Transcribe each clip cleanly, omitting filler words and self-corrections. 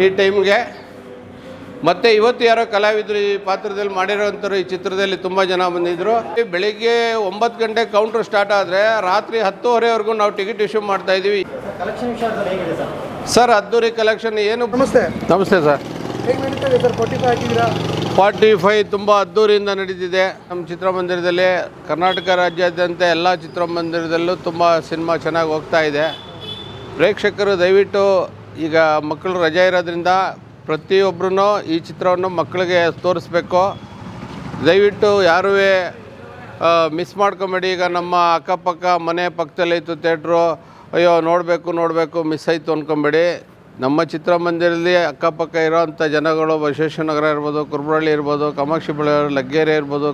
ಈ ಟೈಮ್ಗೆ. ಮತ್ತು ಇವತ್ತು ಯಾರೋ ಕಲಾವಿದರು ಈ ಪಾತ್ರದಲ್ಲಿ ಮಾಡಿರೋವಂಥವ್ರು ಈ ಚಿತ್ರದಲ್ಲಿ ತುಂಬ ಜನ ಬಂದಿದ್ದರು. ಬೆಳಿಗ್ಗೆ 9 ಗಂಟೆಗೆ ಕೌಂಟ್ರ್ ಸ್ಟಾರ್ಟ್ ಆದರೆ ರಾತ್ರಿ 10:30ವರೆಗೂ ನಾವು ಟಿಕೆಟ್ ಇಶ್ಯೂ ಮಾಡ್ತಾಯಿದ್ದೀವಿ. ಸರ್ ಅದ್ದೂರಿ ಕಲೆಕ್ಷನ್ ಏನು. ನಮಸ್ತೆ ಸರ್. ಹೇಗೆ ನಡೀತಾ ಇದೆ ಸರ್? 45 ಹಾಕಿದ್ದೀರಾ? 45 ತುಂಬ ಅದ್ದೂರಿಯಿಂದ ನಡೀತಿದೆ ನಮ್ಮ ಚಿತ್ರಮಂದಿರದಲ್ಲಿ. ಕರ್ನಾಟಕ ರಾಜ್ಯಾದ್ಯಂತ ಎಲ್ಲ ಚಿತ್ರಮಂದಿರದಲ್ಲೂ ತುಂಬ ಸಿನಿಮಾ ಚೆನ್ನಾಗಿ ಹೋಗ್ತಾ ಇದೆ. ಪ್ರೇಕ್ಷಕರು ದಯವಿಟ್ಟು ಈಗ ಮಕ್ಕಳು ರಜೆ ಇರೋದ್ರಿಂದ ಪ್ರತಿಯೊಬ್ಬರೂ ಈ ಚಿತ್ರವನ್ನು ಮಕ್ಕಳಿಗೆ ತೋರಿಸ್ಬೇಕು. ದಯವಿಟ್ಟು ಯಾರೂ ಮಿಸ್ ಮಾಡ್ಕೊಂಬೇಡಿ. ಈಗ ನಮ್ಮ ಅಕ್ಕಪಕ್ಕ ಮನೆ ಪಕ್ಕದಲ್ಲೈತು ಥಿಯೇಟ್ರು, ಅಯ್ಯೋ ನೋಡಬೇಕು ಮಿಸ್ ಆಯಿತು ಅಂದ್ಕೊಂಬೇಡಿ. ನಮ್ಮ ಚಿತ್ರಮಂದಿರದಲ್ಲಿ ಅಕ್ಕಪಕ್ಕ ಇರೋವಂಥ ಜನಗಳು ಬಸವೇಶ್ವರನಗರ ಇರ್ಬೋದು, ಕುರುಬರಳ್ಳಿ ಇರ್ಬೋದು, ಕಾಮಾಕ್ಷಿ ಬಳ್ಳಾರಿ, ಲಗ್ಗೆರೆ ಇರ್ಬೋದು,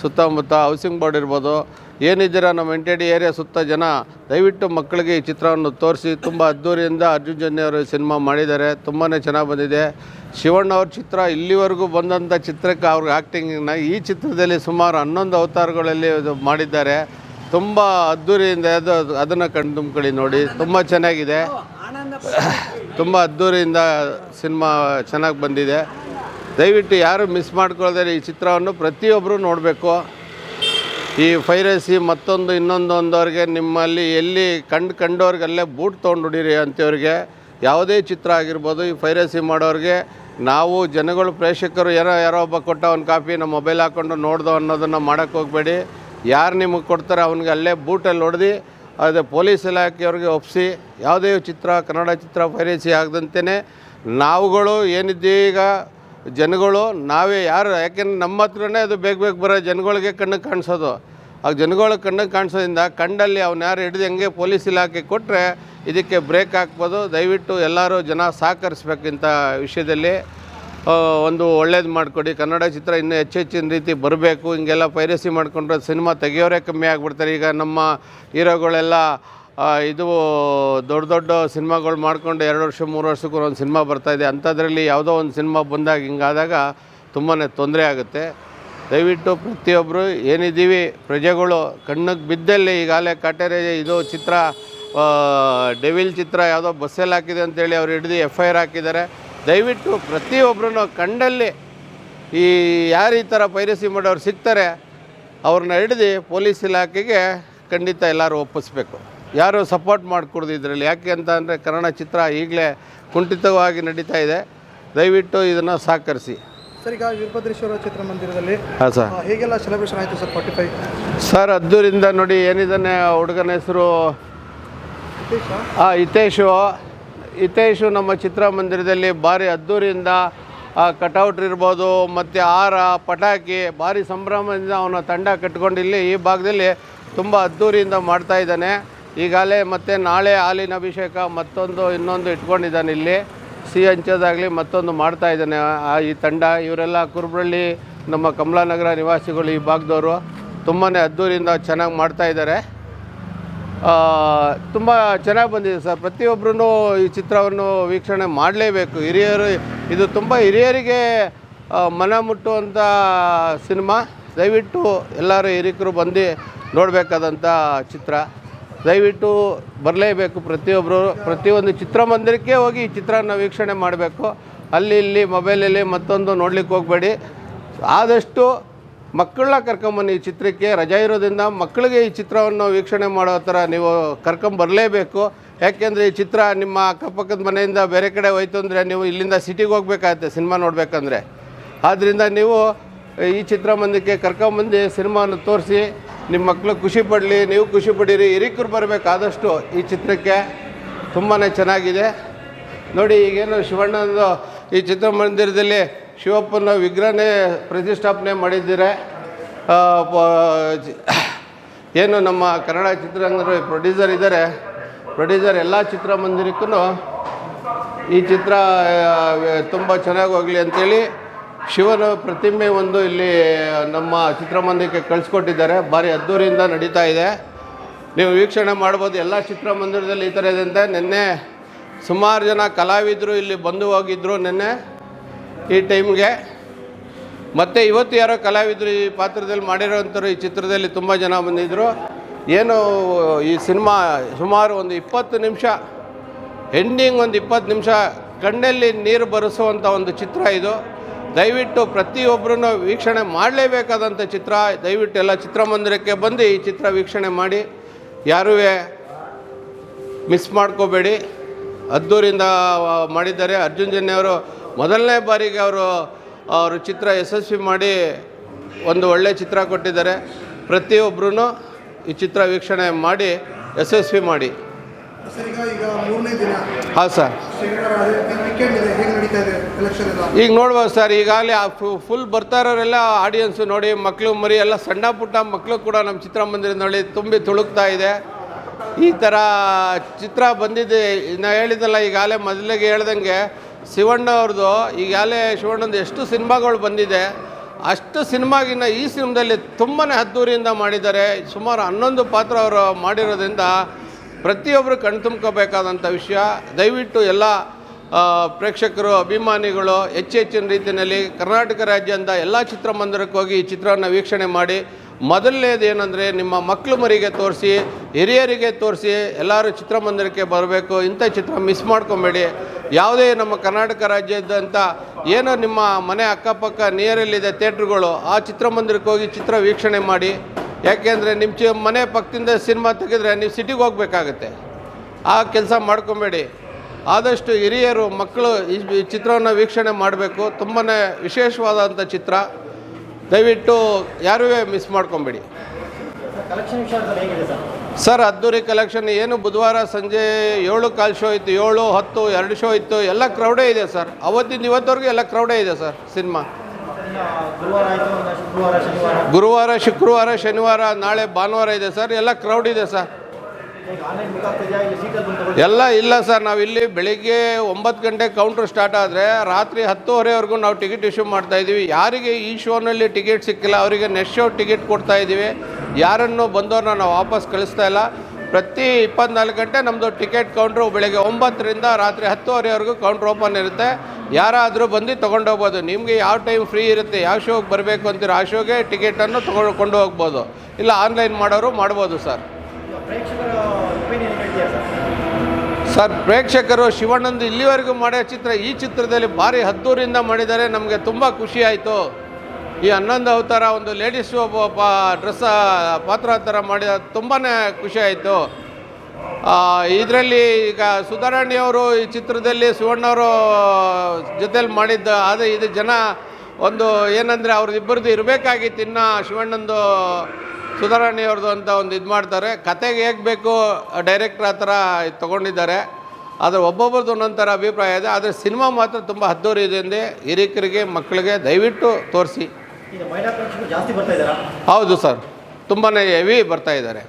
ಸುತ್ತಮುತ್ತ ಹೌಸಿಂಗ್ ಬೋರ್ಡ್ ಇರ್ಬೋದು, ಏನಿದ್ದೀರ ನಮ್ಮ ಎಂಟೆಡಿ ಏರಿಯಾ ಸುತ್ತ ಜನ ದಯವಿಟ್ಟು ಮಕ್ಕಳಿಗೆ ಈ ಚಿತ್ರವನ್ನು ತೋರಿಸಿ. ತುಂಬ ಅದ್ದೂರಿಯಿಂದ ಅರ್ಜುನ್ ಜನ್ಯ ಅವರು ಸಿನಿಮಾ ಮಾಡಿದ್ದಾರೆ, ತುಂಬಾ ಚೆನ್ನಾಗಿ ಬಂದಿದೆ. ಶಿವಣ್ಣ ಅವ್ರ ಚಿತ್ರ ಇಲ್ಲಿವರೆಗೂ ಬಂದಂಥ ಚಿತ್ರಕ್ಕೆ ಅವ್ರಿಗೆ ಆ್ಯಕ್ಟಿಂಗನ್ನ ಈ ಚಿತ್ರದಲ್ಲಿ ಸುಮಾರು 11 ಅವತಾರಗಳಲ್ಲಿ ಮಾಡಿದ್ದಾರೆ. ತುಂಬ ಅದ್ದೂರಿಯಿಂದ ಅದನ್ನು ಕಣ್ಣು ತುಂಬ್ಕೊಳ್ಳಿ ನೋಡಿ, ತುಂಬ ಚೆನ್ನಾಗಿದೆ. ತುಂಬ ಅದ್ದೂರಿಯಿಂದ ಸಿನಿಮಾ ಚೆನ್ನಾಗಿ ಬಂದಿದೆ. ದಯವಿಟ್ಟು ಯಾರು ಮಿಸ್ ಮಾಡ್ಕೊಳ್ತಾರೆ ಈ ಚಿತ್ರವನ್ನು ಪ್ರತಿಯೊಬ್ಬರು ನೋಡಬೇಕು. ಈ ಪೈರಸಿ ಮತ್ತೊಂದು ಇನ್ನೊಂದು ಅಂದವ್ರಿಗೆ ನಿಮ್ಮಲ್ಲಿ ಎಲ್ಲಿ ಕಂಡವ್ರಿಗೆ ಅಲ್ಲೇ ಬೂಟ್ ತೊಗೊಂಡು ಹೊಡೀರಿ ಅಂಥವ್ರಿಗೆ ಯಾವುದೇ ಚಿತ್ರ ಆಗಿರ್ಬೋದು. ಈ ಪೈರಸಿ ಮಾಡೋರಿಗೆ ನಾವು ಜನಗಳು ಪ್ರೇಕ್ಷಕರು ಯಾರೋ ಒಬ್ಬ ಕೊಟ್ಟ ಒಂದು ಕಾಪಿ ನಮ್ಮ ಮೊಬೈಲ್ ಹಾಕ್ಕೊಂಡು ನೋಡ್ದೋ ಅನ್ನೋದನ್ನು ಮಾಡೋಕ್ಕೆ ಹೋಗಬೇಡಿ. ಯಾರು ನಿಮಗೆ ಕೊಡ್ತಾರೆ ಅವನಿಗೆ ಅಲ್ಲೇ ಬೂಟಲ್ಲಿ ಹೊಡೆದು ಅದು ಪೊಲೀಸ್ ಇಲಾಖೆಯವ್ರಿಗೆ ಒಪ್ಪಿಸಿ ಯಾವುದೇ ಚಿತ್ರ ಕನ್ನಡ ಚಿತ್ರ ಪೈರಸಿ ಆಗದಂತೆಯೇ ನಾವುಗಳು ಏನಿದ್ದೀಗ ಜನಗಳು ನಾವೇ ಯಾರು, ಯಾಕೆಂದ್ರೆ ನಮ್ಮ ಹತ್ರನೇ ಅದು ಬೇಗ ಬರೋ ಜನಗಳಿಗೆ ಕಣ್ಣಿಗೆ ಕಾಣಿಸೋದು. ಆ ಜನಗಳಿಗೆ ಕಣ್ಣಿಗೆ ಕಾಣಿಸೋದ್ರಿಂದ ಕಂಡಲ್ಲಿ ಅವ್ನು ಯಾರು ಹಿಡಿದು ಹೆಂಗೆ ಪೊಲೀಸ್ ಇಲಾಖೆ ಕೊಟ್ಟರೆ ಇದಕ್ಕೆ ಬ್ರೇಕ್ ಹಾಕ್ಬೋದು. ದಯವಿಟ್ಟು ಎಲ್ಲರೂ ಜನ ಸಹಕರಿಸ್ಬೇಕು. ಇಂಥ ವಿಷಯದಲ್ಲಿ ಒಂದು ಒಳ್ಳೇದು ಮಾಡಿಕೊಡಿ. ಕನ್ನಡ ಚಿತ್ರ ಇನ್ನೂ ಹೆಚ್ಚಿನ ರೀತಿ ಬರಬೇಕು. ಹಿಂಗೆಲ್ಲ ಪೈರಸಿ ಮಾಡಿಕೊಂಡ್ರೆ ಸಿನಿಮಾ ತೆಗಿಯೋರೇ ಕಮ್ಮಿ ಆಗಿಬಿಡ್ತಾರೆ. ಈಗ ನಮ್ಮ ಹೀರೋಗಳೆಲ್ಲ ಇದು ದೊಡ್ಡ ಸಿನಿಮಾಗಳು ಮಾಡಿಕೊಂಡು 2 ವರ್ಷ 3 ವರ್ಷಕ್ಕೂ ಒಂದು ಸಿನಿಮಾ ಬರ್ತಾಯಿದೆ. ಅಂಥದ್ರಲ್ಲಿ ಯಾವುದೋ ಒಂದು ಸಿನಿಮಾ ಬಂದಾಗ ಹಿಂಗಾದಾಗ ತುಂಬಾ ತೊಂದರೆ ಆಗುತ್ತೆ. ದಯವಿಟ್ಟು ಪ್ರತಿಯೊಬ್ಬರು ಏನಿದ್ದೀವಿ ಪ್ರಜೆಗಳು ಕಣ್ಣಿಗೆ ಬಿದ್ದಲ್ಲಿ ಈಗಾಗಲೇ ಕಾಟೇರಿ ಇದು ಚಿತ್ರ ಡೆವಿಲ್ ಚಿತ್ರ ಯಾವುದೋ ಬಸ್ಸಲ್ಲಿ ಹಾಕಿದೆ ಅಂತೇಳಿ ಅವ್ರು ಹಿಡಿದು FIR ಹಾಕಿದ್ದಾರೆ. ದಯವಿಟ್ಟು ಪ್ರತಿಯೊಬ್ಬರೂ ಕಂಡಲ್ಲಿ ಈ ಯಾರು ಈ ಥರ ಪೈರಸಿ ಮಾಡೋರು ಸಿಗ್ತಾರೆ ಅವ್ರನ್ನ ಹಿಡಿದು ಪೊಲೀಸ್ ಇಲಾಖೆಗೆ ಖಂಡಿತ ಎಲ್ಲರೂ ಒಪ್ಪಿಸ್ಬೇಕು. ಯಾರು ಸಪೋರ್ಟ್ ಮಾಡಿಕೊಡ್ದು ಇದರಲ್ಲಿ. ಯಾಕೆ ಅಂತ ಅಂದರೆ ಕನ್ನಡ ಚಿತ್ರ ಈಗಲೇ ಕುಂಠಿತವಾಗಿ ನಡೀತಾ ಇದೆ. ದಯವಿಟ್ಟು ಇದನ್ನು ಸಹಕರಿಸಿ. ಸರ್, ಈಗ ವೀರಭದ್ರೇಶ್ವರ ಚಿತ್ರಮಂದಿರದಲ್ಲಿ ಹಾಂ ಸರ್, ಹೇಗೆಲ್ಲ ಸೆಲೆಬ್ರೇಷನ್ ಆಯಿತು ಸರ್? 45 ಸರ್ ಅದ್ದೂರಿಂದ ನೋಡಿ. ಏನಿದ್ದಾನೆ ಹುಡುಗನ ಹೆಸರು ಹಿತೇಶು ನಮ್ಮ ಚಿತ್ರಮಂದಿರದಲ್ಲಿ ಭಾರಿ ಅದ್ದೂರಿಯಿಂದ ಕಟೌಟ್ ಇರ್ಬೋದು ಮತ್ತು ಹಾರ ಪಟಾಕಿ ಭಾರಿ ಸಂಭ್ರಮದಿಂದ ಅವನ ತಂಡ ಕಟ್ಕೊಂಡು ಇಲ್ಲಿ ಈ ಭಾಗದಲ್ಲಿ ತುಂಬ ಅದ್ದೂರಿಯಿಂದ ಮಾಡ್ತಾಯಿದ್ದಾನೆ. ಈಗಾಗಲೇ ಮತ್ತು ನಾಳೆ ಹಾಲಿನ ಅಭಿಷೇಕ ಇನ್ನೊಂದು ಇಟ್ಕೊಂಡಿದ್ದಾನೆ. ಇಲ್ಲಿ ಸಿಹಿ ಹಂಚೋದಾಗಲಿ ಮತ್ತೊಂದು ಮಾಡ್ತಾಯಿದ್ದಾನೆ ಈ ತಂಡ. ಇವರೆಲ್ಲ ಕುರುಬರಳ್ಳಿ ನಮ್ಮ ಕಮಲಾನಗರ ನಿವಾಸಿಗಳು ಈ ಭಾಗದವರು ತುಂಬಾ ಅದ್ದೂರಿಯಿಂದ ಚೆನ್ನಾಗಿ ಮಾಡ್ತಾಯಿದ್ದಾರೆ. ತುಂಬ ಚೆನ್ನಾಗಿ ಬಂದಿದೆ ಸರ್. ಪ್ರತಿಯೊಬ್ಬರೂ ಈ ಚಿತ್ರವನ್ನು ವೀಕ್ಷಣೆ ಮಾಡಲೇಬೇಕು. ಇದು ತುಂಬ ಹಿರಿಯರಿಗೆ ಮನ ಮುಟ್ಟುವಂಥ ಸಿನಿಮಾ. ದಯವಿಟ್ಟು ಎಲ್ಲರೂ ಹಿರಿಕರು ಬಂದು ನೋಡಬೇಕಾದಂಥ ಚಿತ್ರ. ದಯವಿಟ್ಟು ಬರಲೇಬೇಕು ಪ್ರತಿಯೊಬ್ಬರು. ಪ್ರತಿಯೊಂದು ಚಿತ್ರಮಂದಿರಕ್ಕೆ ಹೋಗಿ ಈ ಚಿತ್ರನ ವೀಕ್ಷಣೆ ಮಾಡಬೇಕು. ಅಲ್ಲಿ ಇಲ್ಲಿ ಮೊಬೈಲಲ್ಲಿ ಮತ್ತೊಂದು ನೋಡ್ಲಿಕ್ಕೆ ಹೋಗಬೇಡಿ. ಆದಷ್ಟು ಮಕ್ಕಳನ್ನ ಕರ್ಕೊಂಬನ್ನಿ. ಈ ಚಿತ್ರಕ್ಕೆ ರಜೆ ಇರೋದ್ರಿಂದ ಮಕ್ಕಳಿಗೆ ಈ ಚಿತ್ರವನ್ನು ವೀಕ್ಷಣೆ ಮಾಡೋ ಥರ ನೀವು ಕರ್ಕೊಂಬರಲೇಬೇಕು. ಯಾಕೆಂದರೆ ಈ ಚಿತ್ರ ನಿಮ್ಮ ಅಕ್ಕಪಕ್ಕದ ಮನೆಯಿಂದ ಬೇರೆ ಕಡೆ ಹೋಯ್ತು ಅಂದರೆ ನೀವು ಇಲ್ಲಿಂದ ಸಿಟಿಗೆ ಹೋಗ್ಬೇಕಾಗತ್ತೆ ಸಿನಿಮಾ ನೋಡಬೇಕಂದ್ರೆ. ಆದ್ದರಿಂದ ನೀವು ಈ ಚಿತ್ರಮಂದಿರಕ್ಕೆ ಕರ್ಕೊಂಬಂದು ಸಿನಿಮಾನ ತೋರಿಸಿ ನಿಮ್ಮ ಮಕ್ಕಳು ಖುಷಿ ಪಡಲಿ, ನೀವು ಖುಷಿ ಪಡೀರಿ. ಹಿರಿಕರು ಬರಬೇಕಾದಷ್ಟು ಈ ಚಿತ್ರಕ್ಕೆ. ತುಂಬಾ ಚೆನ್ನಾಗಿದೆ ನೋಡಿ. ಈಗೇನು ಶಿವಣ್ಣಂದು ಈ ಚಿತ್ರಮಂದಿರದಲ್ಲಿ ಶಿವಪ್ಪನ ವಿಗ್ರಹನೇ ಪ್ರತಿಷ್ಠಾಪನೆ ಮಾಡಿದ್ದೀರ. ಏನು ನಮ್ಮ ಕನ್ನಡ ಚಿತ್ರರಂಗದ ಪ್ರೊಡ್ಯೂಸರ್ ಇದ್ದಾರೆ. ಪ್ರೊಡ್ಯೂಸರ್ ಎಲ್ಲ ಚಿತ್ರಮಂದಿರಕ್ಕೂ ಈ ಚಿತ್ರ ತುಂಬ ಚೆನ್ನಾಗಿ ಹೋಗಲಿ ಅಂಥೇಳಿ ಶಿವನ ಪ್ರತಿಮೆ ಒಂದು ಇಲ್ಲಿ ನಮ್ಮ ಚಿತ್ರಮಂದಿರಕ್ಕೆ ಕಳಿಸ್ಕೊಟ್ಟಿದ್ದಾರೆ. ಭಾರಿ ಅದ್ದೂರಿಯಿಂದ ನಡೀತಾ ಇದೆ. ನೀವು ವೀಕ್ಷಣೆ ಮಾಡ್ಬೋದು. ಎಲ್ಲ ಚಿತ್ರಮಂದಿರದಲ್ಲಿ ಈ ಥರ ಇದೆ ಅಂತ. ನಿನ್ನೆ ಸುಮಾರು ಜನ ಕಲಾವಿದರು ಇಲ್ಲಿ ಬಂದು ಹೋಗಿದ್ದರು ನಿನ್ನೆ ಈ ಟೈಮ್ಗೆ. ಮತ್ತು ಇವತ್ತು ಯಾರೋ ಕಲಾವಿದರು ಈ ಪಾತ್ರದಲ್ಲಿ ಮಾಡಿರೋವಂಥವ್ರು ಈ ಚಿತ್ರದಲ್ಲಿ ತುಂಬ ಜನ ಬಂದಿದ್ದರು. ಏನು ಈ ಸಿನಿಮಾ ಸುಮಾರು ಒಂದು 20 ನಿಮಿಷ ಎಂಡಿಂಗ್, ಒಂದು 20 ನಿಮಿಷ ಕಣ್ಣಲ್ಲಿ ನೀರು ಬರೆಸುವಂಥ ಒಂದು ಚಿತ್ರ ಇದು. ದಯವಿಟ್ಟು ಪ್ರತಿಯೊಬ್ಬರೂ ವೀಕ್ಷಣೆ ಮಾಡಲೇಬೇಕಾದಂಥ ಚಿತ್ರ. ದಯವಿಟ್ಟು ಎಲ್ಲ ಚಿತ್ರಮಂದಿರಕ್ಕೆ ಬಂದು ಈ ಚಿತ್ರ ವೀಕ್ಷಣೆ ಮಾಡಿ, ಯಾರೂ ಮಿಸ್ ಮಾಡ್ಕೋಬೇಡಿ. ಅದ್ದೂರಿಂದ ಮಾಡಿದ್ದಾರೆ. ಅರ್ಜುನ್ ಜನ್ಯ ಅವರು ಮೊದಲನೇ ಬಾರಿಗೆ ಅವರು ಚಿತ್ರ ಯಶಸ್ವಿ ಮಾಡಿ ಒಂದು ಒಳ್ಳೆಯ ಚಿತ್ರ ಕೊಟ್ಟಿದ್ದಾರೆ. ಪ್ರತಿಯೊಬ್ಬರೂ ಈ ಚಿತ್ರ ವೀಕ್ಷಣೆ ಮಾಡಿ ಯಶಸ್ವಿ ಮಾಡಿ. ಸರ್, ಈಗ ಮೂರನೇ ದಿನ ಹಾಂ ಸರ್, ವೀಕೆಂಡ್ ಇದೆ, ಹೇಗೆ ನಡೀತಾ ಇದೆ ಕಲೆಕ್ಷನ್ ಎಲ್ಲ? ಈಗ ನೋಡ್ಬೋದು ಸರ್, ಈಗಾಗಲೇ ಫುಲ್ ಬರ್ತಾ ಇರೋರೆಲ್ಲ ಆಡಿಯನ್ಸು ನೋಡಿ, ಮಕ್ಕಳು ಮರಿ ಎಲ್ಲ ಸಣ್ಣ ಪುಟ್ಟ ಮಕ್ಕಳು ಕೂಡ ನಮ್ಮ ಚಿತ್ರಮಂದಿರ ನೋಡಿ ತುಂಬಿ ತುಳುಕ್ತಾ ಇದೆ. ಈ ಥರ ಚಿತ್ರ ಬಂದಿದೆ. ನಾವು ಹೇಳಿದ್ದಲ್ಲ, ಈಗಾಗಲೇ ಮೊದಲಿಗೆ ಹೇಳ್ದಂಗೆ ಶಿವಣ್ಣ ಅವ್ರದ್ದು ಈಗಾಗಲೇ ಶಿವಣ್ಣಂದು ಎಷ್ಟು ಸಿನಿಮಾಗಳು ಬಂದಿದೆ, ಅಷ್ಟು ಸಿನಿಮಾಗಿನ್ನ ಈ ಸಿನಿಮಾದಲ್ಲಿ ತುಂಬಾ ಅದ್ದೂರಿಯಿಂದ ಮಾಡಿದ್ದಾರೆ. ಸುಮಾರು 11 ಪಾತ್ರ ಅವರು ಮಾಡಿರೋದ್ರಿಂದ ಪ್ರತಿಯೊಬ್ಬರು ಕಣ್ತುಂಬ್ಕೋಬೇಕಾದಂಥ ವಿಷಯ. ದಯವಿಟ್ಟು ಎಲ್ಲ ಪ್ರೇಕ್ಷಕರು, ಅಭಿಮಾನಿಗಳು ಹೆಚ್ಚಿನ ರೀತಿಯಲ್ಲಿ ಕರ್ನಾಟಕ ರಾಜ್ಯದಿಂದ ಎಲ್ಲ ಚಿತ್ರಮಂದಿರಕ್ಕೆ ಹೋಗಿ ಈ ಚಿತ್ರವನ್ನು ವೀಕ್ಷಣೆ ಮಾಡಿ. ಮೊದಲನೇದು ಏನಂದರೆ, ನಿಮ್ಮ ಮಕ್ಕಳು ಮರಿಗೆ ತೋರಿಸಿ, ಹಿರಿಯರಿಗೆ ತೋರಿಸಿ, ಎಲ್ಲರೂ ಚಿತ್ರಮಂದಿರಕ್ಕೆ ಬರಬೇಕು. ಇಂಥ ಚಿತ್ರ ಮಿಸ್ ಮಾಡ್ಕೊಬೇಡಿ. ಯಾವುದೇ ನಮ್ಮ ಕರ್ನಾಟಕ ರಾಜ್ಯದಂಥ ಏನೋ ನಿಮ್ಮ ಮನೆ ಅಕ್ಕಪಕ್ಕ ನಿಯರಲ್ಲಿದೆ ಥಿಯೇಟ್ರುಗಳು, ಆ ಚಿತ್ರಮಂದಿರಕ್ಕೆ ಹೋಗಿ ಚಿತ್ರ ವೀಕ್ಷಣೆ ಮಾಡಿ. ಯಾಕೆಂದರೆ ನಿಮ್ಮ ಮನೆ ಪಕ್ಕದಿಂದ ಸಿನಿಮಾ ತೆಗೆದ್ರೆ ನೀವು ಸಿಟಿಗೆ ಹೋಗಬೇಕಾಗತ್ತೆ. ಆ ಕೆಲಸ ಮಾಡ್ಕೊಬೇಡಿ. ಆದಷ್ಟು ಹಿರಿಯರು, ಮಕ್ಕಳು ಈ ಚಿತ್ರವನ್ನು ವೀಕ್ಷಣೆ ಮಾಡಬೇಕು. ತುಂಬಾ ವಿಶೇಷವಾದಂಥ ಚಿತ್ರ. ದಯವಿಟ್ಟು ಯಾರೂ ಮಿಸ್ ಮಾಡ್ಕೊಬೇಡಿ. ಸರ್, ಅದ್ದೂರಿ ಕಲೆಕ್ಷನ್ ಏನು ಬುಧವಾರ ಸಂಜೆ 7 ಶೋ ಇತ್ತು, 7, 10, 2 ಶೋ ಇತ್ತು. ಎಲ್ಲ ಕ್ರೌಡೇ ಇದೆ ಸರ್. ಅವತ್ತಿಂದ ಇವತ್ತವರೆಗೂ ಎಲ್ಲ ಕ್ರೌಡೇ ಇದೆ ಸರ್. ಸಿನಿಮಾ ಗುರುವಾರ, ಶುಕ್ರವಾರ, ಶನಿವಾರ, ನಾಳೆ ಭಾನುವಾರ ಇದೆ ಸರ್. ಎಲ್ಲ ಕ್ರೌಡ್ ಇದೆ ಸರ್. ಎಲ್ಲ ಇಲ್ಲ ಸರ್. ನಾವಿಲ್ಲಿ ಬೆಳಿಗ್ಗೆ 9 ಗಂಟೆಗೆ ಕೌಂಟ್ರ್ ಸ್ಟಾರ್ಟ್ ಆದರೆ ರಾತ್ರಿ 10:30ವರೆಗೂ ನಾವು ಟಿಕೆಟ್ ಇಶ್ಯೂ ಮಾಡ್ತಾಯಿದ್ದೀವಿ. ಯಾರಿಗೆ ಈ ಶೋನಲ್ಲಿ ಟಿಕೆಟ್ ಸಿಕ್ಕಿಲ್ಲ ಅವರಿಗೆ ನೆಕ್ಸ್ಟ್ ಶೋ ಟಿಕೆಟ್ ಕೊಡ್ತಾಯಿದ್ದೀವಿ. ಯಾರನ್ನು ಬಂದವ್ರನ್ನ ನಾವು ವಾಪಸ್ ಕಳಿಸ್ತಾ ಇಲ್ಲ. ಪ್ರತಿ 24 ಗಂಟೆ ನಮ್ಮದು ಟಿಕೆಟ್ ಕೌಂಟ್ರು ಬೆಳಗ್ಗೆ 9ರಿಂದ ರಾತ್ರಿ 10:30ವರೆಗೂ ಕೌಂಟ್ರ್ ಓಪನ್ ಇರುತ್ತೆ. ಯಾರಾದರೂ ಬಂದು ತೊಗೊಂಡೋಗ್ಬೋದು. ನಿಮಗೆ ಯಾವ ಟೈಮ್ ಫ್ರೀ ಇರುತ್ತೆ, ಯಾವ ಶೋಗೆ ಬರಬೇಕು ಅಂತೀರೋ ಆ ಶೋಗೆ ಟಿಕೆಟನ್ನು ಕೊಂಡು ಹೋಗ್ಬೋದು. ಇಲ್ಲ ಆನ್ಲೈನ್ ಮಾಡೋರು ಮಾಡ್ಬೋದು ಸರ್. ಸರ್, ಪ್ರೇಕ್ಷಕರು ಶಿವಣ್ಣಂದು ಇಲ್ಲಿವರೆಗೂ ಮಾಡೋ ಚಿತ್ರ ಈ ಚಿತ್ರದಲ್ಲಿ ಭಾರಿ ಅದ್ದೂರಿಯಿಂದ ಮಾಡಿದ್ದಾರೆ. ನಮಗೆ ತುಂಬ ಖುಷಿ ಆಯಿತು. ಈ 11 ಅವತಾರ ಒಂದು ಲೇಡೀಸ್ ಡ್ರೆಸ್ ಪಾತ್ರ ಥರ ಮಾಡಿದ ತುಂಬಾ ಖುಷಿ ಆಯಿತು. ಇದರಲ್ಲಿ ಈಗ ಸುಧಾರಾಣಿಯವರು ಈ ಚಿತ್ರದಲ್ಲಿ ಶಿವಣ್ಣವರು ಜೊತೆಲಿ ಮಾಡಿದ್ದು. ಆದರೆ ಇದು ಜನ ಒಂದು ಏನಂದರೆ ಅವ್ರದ್ದಿಬ್ಬರದ್ದು ಇರಬೇಕಾಗಿತ್ತು. ಇನ್ನು ಶಿವಣ್ಣಂದು ಸುಧಾರಾಣಿಯವ್ರದ್ದು ಅಂತ ಒಂದು ಇದು ಮಾಡ್ತಾರೆ. ಕತೆಗೆ ಹೇಗೆ ಬೇಕು ಡೈರೆಕ್ಟ್ರ್ ಆ ಥರ ತೊಗೊಂಡಿದ್ದಾರೆ. ಆದರೆ ಒಬ್ಬೊಬ್ಬರದ್ದು ಒಂದೊಂದು ಥರ ಅಭಿಪ್ರಾಯ ಇದೆ. ಆದರೆ ಸಿನಿಮಾ ಮಾತ್ರ ತುಂಬ ಅದ್ದೂರಿ ಇದೆ ಎಂದೇ ಹಿರಿಕರಿಗೆ, ಮಕ್ಕಳಿಗೆ ದಯವಿಟ್ಟು ತೋರಿಸಿ. ಹೌದು ಸರ್, ತುಂಬಾ ಹೆವಿ ಬರ್ತಾ ಇದ್ದಾರೆ.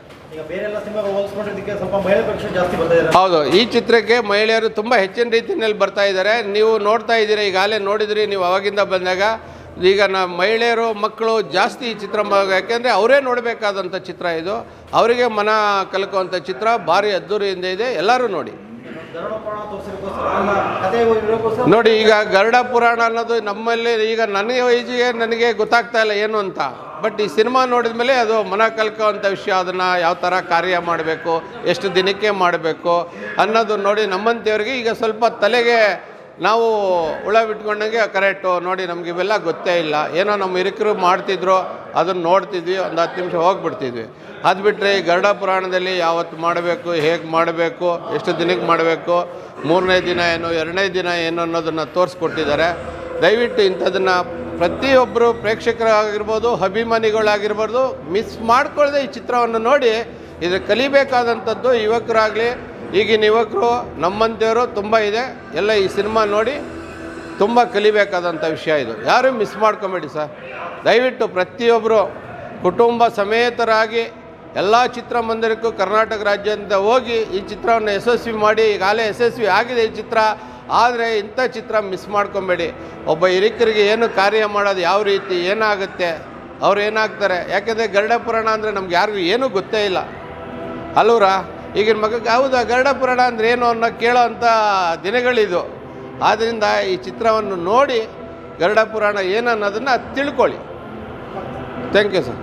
ಹೌದು, ಈ ಚಿತ್ರಕ್ಕೆ ಮಹಿಳೆಯರು ತುಂಬ ಹೆಚ್ಚಿನ ರೀತಿಯಲ್ಲಿ ಬರ್ತಾ ಇದ್ದಾರೆ. ನೀವು ನೋಡ್ತಾ ಇದ್ದೀರಿ, ಈಗಾಗಲೇ ನೋಡಿದ್ರಿ ನೀವು ಅವಾಗಿಂದ ಬಂದಾಗ. ಈಗ ಮಹಿಳೆಯರು, ಮಕ್ಕಳು ಜಾಸ್ತಿ ಈ ಚಿತ್ರ, ಯಾಕೆಂದರೆ ಅವರೇ ನೋಡಬೇಕಾದಂಥ ಚಿತ್ರ ಇದು. ಅವರಿಗೆ ಮನ ಕಲ್ಕುವಂಥ ಚಿತ್ರ ಭಾರಿ ಅದ್ದೂರಿಯಿಂದ ಇದೆ. ಎಲ್ಲರೂ ನೋಡಿ. ನೋಡಿ, ಈಗ ಗರುಡ ಪುರಾಣ ಅನ್ನೋದು ನಮ್ಮಲ್ಲಿ ಈಗ ನನಗೆ ಗೊತ್ತಾಗ್ತಾ ಇಲ್ಲ ಏನು ಅಂತ. ಬಟ್ ಈ ಸಿನಿಮಾ ನೋಡಿದ ಮೇಲೆ ಅದು ಮನ ಕಲ್ಕೋವಂಥ ವಿಷಯ. ಅದನ್ನು ಯಾವ ಥರ ಕಾರ್ಯ ಮಾಡಬೇಕು, ಎಷ್ಟು ದಿನಕ್ಕೆ ಮಾಡಬೇಕು ಅನ್ನೋದು ನೋಡಿ ನಮ್ಮಂಥವ್ರಿಗೆ ಈಗ ಸ್ವಲ್ಪ ತಲೆಗೆ ನಾವು ಹುಳ ಬಿಟ್ಕೊಂಡಂಗೆ ಕರೆಕ್ಟು. ನೋಡಿ, ನಮ್ಗೆ ಇವೆಲ್ಲ ಗೊತ್ತೇ ಇಲ್ಲ. ಏನೋ ನಮ್ಮ ಹಿರಿಕರು ಮಾಡ್ತಿದ್ರು, ಅದನ್ನು ನೋಡ್ತಿದ್ವಿ, ಒಂದು 10 ನಿಮಿಷ ಹೋಗಿಬಿಡ್ತಿದ್ವಿ. ಅದು ಬಿಟ್ಟರೆ ಈ ಗರುಡ ಪುರಾಣದಲ್ಲಿ ಯಾವತ್ತು ಮಾಡಬೇಕು, ಹೇಗೆ ಮಾಡಬೇಕು, ಎಷ್ಟು ದಿನಕ್ಕೆ ಮಾಡಬೇಕು, 3ನೇ ದಿನ ಏನು, 2ನೇ ದಿನ ಏನು ಅನ್ನೋದನ್ನು ತೋರಿಸ್ಕೊಟ್ಟಿದ್ದಾರೆ. ದಯವಿಟ್ಟು ಇಂಥದನ್ನು ಪ್ರತಿಯೊಬ್ಬರು ಪ್ರೇಕ್ಷಕರಾಗಿರ್ಬೋದು, ಅಭಿಮಾನಿಗಳಾಗಿರ್ಬೋದು ಮಿಸ್ ಮಾಡ್ಕೊಳ್ಳದೆ ಈ ಚಿತ್ರವನ್ನು ನೋಡಿ ಇದು ಕಲಿಬೇಕಾದಂಥದ್ದು. ಯುವಕರಾಗಲಿ, ಈಗಿನ ಯುವಕರು, ನಮ್ಮಂಥವರು ತುಂಬ ಇದೆ. ಎಲ್ಲ ಈ ಸಿನಿಮಾ ನೋಡಿ ತುಂಬ ಕಲಿಬೇಕಾದಂಥ ವಿಷಯ ಇದು. ಯಾರೂ ಮಿಸ್ ಮಾಡ್ಕೊಬೇಡಿ ಸರ್. ದಯವಿಟ್ಟು ಪ್ರತಿಯೊಬ್ಬರು ಕುಟುಂಬ ಸಮೇತರಾಗಿ ಎಲ್ಲ ಚಿತ್ರಮಂದಿರಕ್ಕೂ ಕರ್ನಾಟಕ ರಾಜ್ಯದಿಂದ ಹೋಗಿ ಈ ಚಿತ್ರವನ್ನು ಯಶಸ್ವಿ ಮಾಡಿ. ಈಗಾಗಲೇ ಯಶಸ್ವಿ ಆಗಿದೆ ಈ ಚಿತ್ರ. ಆದರೆ ಇಂಥ ಚಿತ್ರ ಮಿಸ್ ಮಾಡ್ಕೊಬೇಡಿ. ಒಬ್ಬ ಹಿರಿಕರಿಗೆ ಏನು ಕಾರ್ಯ ಮಾಡೋದು, ಯಾವ ರೀತಿ ಏನಾಗುತ್ತೆ, ಅವ್ರು ಏನಾಗ್ತಾರೆ. ಯಾಕೆಂದರೆ ಗರುಡ ಪುರಾಣ ಅಂದರೆ ನಮ್ಗೆ ಯಾರಿಗೂ ಏನೂ ಗೊತ್ತೇ ಇಲ್ಲ ಅಲ್ವರಾ. ಈಗಿನ ಮಗಕ್ಕೆ ಹೌದಾ ಗರುಡ ಪುರಾಣ ಅಂದರೆ ಏನು ಅನ್ನೋ ಕೇಳೋ ಅಂಥ ದಿನಗಳಿದು. ಆದ್ದರಿಂದ ಈ ಚಿತ್ರವನ್ನು ನೋಡಿ ಗರುಡ ಪುರಾಣ ಏನು ಅನ್ನೋದನ್ನು ತಿಳ್ಕೊಳ್ಳಿ. Thank you sir.